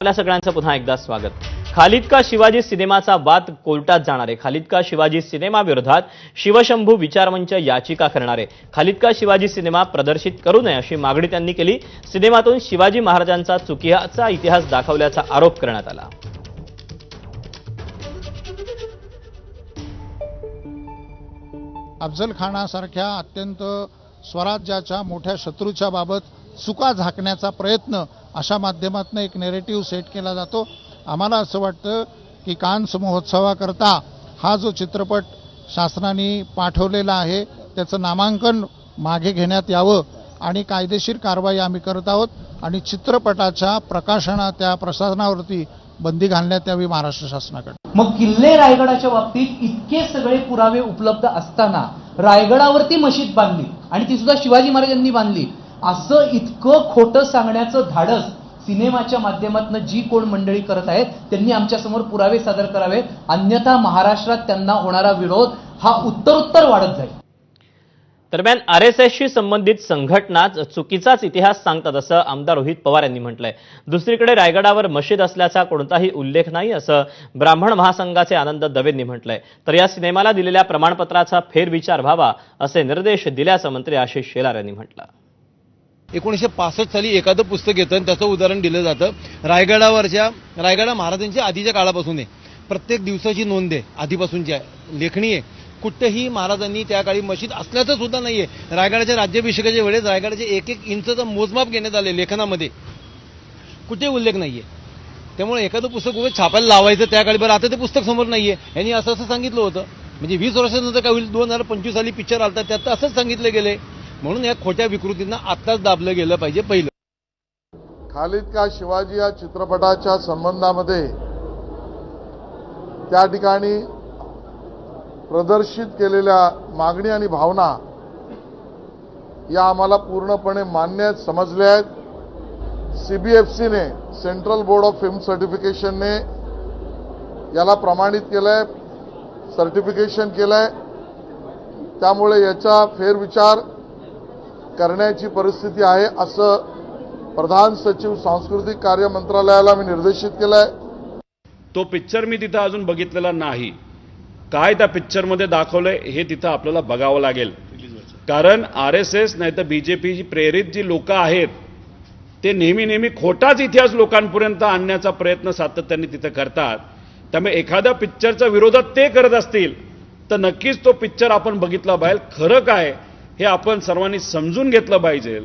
आपल्या सगळ्यांचं पुन्हा एकदा स्वागत। खालिद का शिवाजी सिनेमाचा वाद कोर्टात जाणार आहे। खालिद का शिवाजी सिनेमा विरोधात शिवशंभू विचारमंच याचिका करणार आहे। खालिद का शिवाजी सिनेमा प्रदर्शित करू नये अशी मागणी त्यांनी केली। सिनेमातून शिवाजी महाराजांचा चुकीचा इतिहास दाखवल्याचा आरोप करण्यात आला। अफजल खानासारख्या अत्यंत स्वराज्याच्या मोठ्या शत्रूच्या बाबत चुका झाकण्याचा प्रयत्न अशा माध्यमातून एक नेरेटिव्ह सेट केला जातो। आम्हाला असं वाटतं की कान्स महोत्सवाकरता हा जो चित्रपट शासनाने पाठवलेला आहे त्याचं नामांकन मागे घेण्यात यावं आणि कायदेशीर कारवाई आम्ही करत आहोत आणि चित्रपटाच्या प्रकाशनाच्या प्रसारणावरती बंदी घालण्यात यावी महाराष्ट्र शासनाकडे। मग किल्ले रायगडाच्या बाबतीत इतके सगळे पुरावे उपलब्ध असताना रायगडावरती मशीद बांधली आणि ती सुद्धा शिवाजी महाराजांनी बांधली असं इतकं खोटं सांगण्याचं धाडस सिनेमाच्या माध्यमातून जी कोण मंडळी करत आहेत त्यांनी आमच्या समोर पुरावे सादर करावे, अन्यथा महाराष्ट्रात त्यांना होणारा विरोध हा उत्तरोत्तर वाढत जाईल। दरम्यान आरएसएसशी संबंधित संघटनाच चुकीचाच इतिहास सांगतात असं आमदार रोहित पवार यांनी म्हटलंय। दुसरीकडे रायगडावर मशीद असल्याचा कोणताही उल्लेख नाही असं ब्राह्मण महासंघाचे आनंद दवेंनी म्हटलंय। तर या सिनेमाला दिलेल्या प्रमाणपत्राचा फेरविचार व्हावा असे निर्देश दिल्याचं मंत्री आशिष शेलार यांनी म्हटलं। 1965 साली एखादं पुस्तक येतं आणि त्याचं उदाहरण दिलं जातं रायगडा महाराजांच्या आधीच्या काळापासून आहे। प्रत्येक दिवसाची नोंद आहे, आधीपासूनची लेखणी आहे। कुठेही महाराजांनी त्या काळी मशीद असल्याचं सुद्धा नाहीये। रायगडाच्या राज्याभिषेकाच्या वेळेस रायगडाचे एक इंचचं मोजमाप घेण्यात आले लेखनामध्ये, कुठे उल्लेख नाहीये। त्यामुळे एखादं पुस्तक उगाच छापायला लावायचं त्या काळी, बरं आता ते पुस्तक समोर नाहीये यांनी असं सांगितलं होतं। म्हणजे 20 वर्षानंतर काय होईल, 2025 साली पिक्चर आलता त्यात असंच सांगितलं गेले। म्हणून या खोट्या विकृतींना आत्ताच दाबलं गेलं पाहिजे। पहिलं खालिद का शिवाजी या चित्रपटाच्या संबंधामध्ये त्या ठिकाणी प्रदर्शित केलेल्या मागणी आणि भावना या आम्हाला पूर्णपणे मान्य समजल्या आहेत। सीबीएफसीने सेंट्रल बोर्ड ऑफ फिल्म सर्टिफिकेशनने याला प्रमाणित केलंय, सर्टिफिकेशन केलंय। त्यामुळे याचा फेरविचार करण्याची परिस्थिती आहे असं प्रधान सचिव सांस्कृतिक कार्य मंत्रालयाला मी निर्देशित केलंय। तो पिक्चर मी तिथं अजून बघितलेला नाही। काय त्या पिक्चरमध्ये दाखवलंय हे तिथं आपल्याला बघावं लागेल, कारण आरएसएस नाही तर बीजेपी प्रेरित जी लोक आहेत ते नेहमी खोटाच इतिहास लोकांपर्यंत आणण्याचा प्रयत्न सातत्याने तिथं करतात। त्यामुळे एखाद्या पिक्चरच्या विरोधात ते करत असतील तर नक्कीच तो पिक्चर आपण बघितला पाहिजे। खरं काय हे आपण सर्वांनी समजून घेतलं पाहिजे।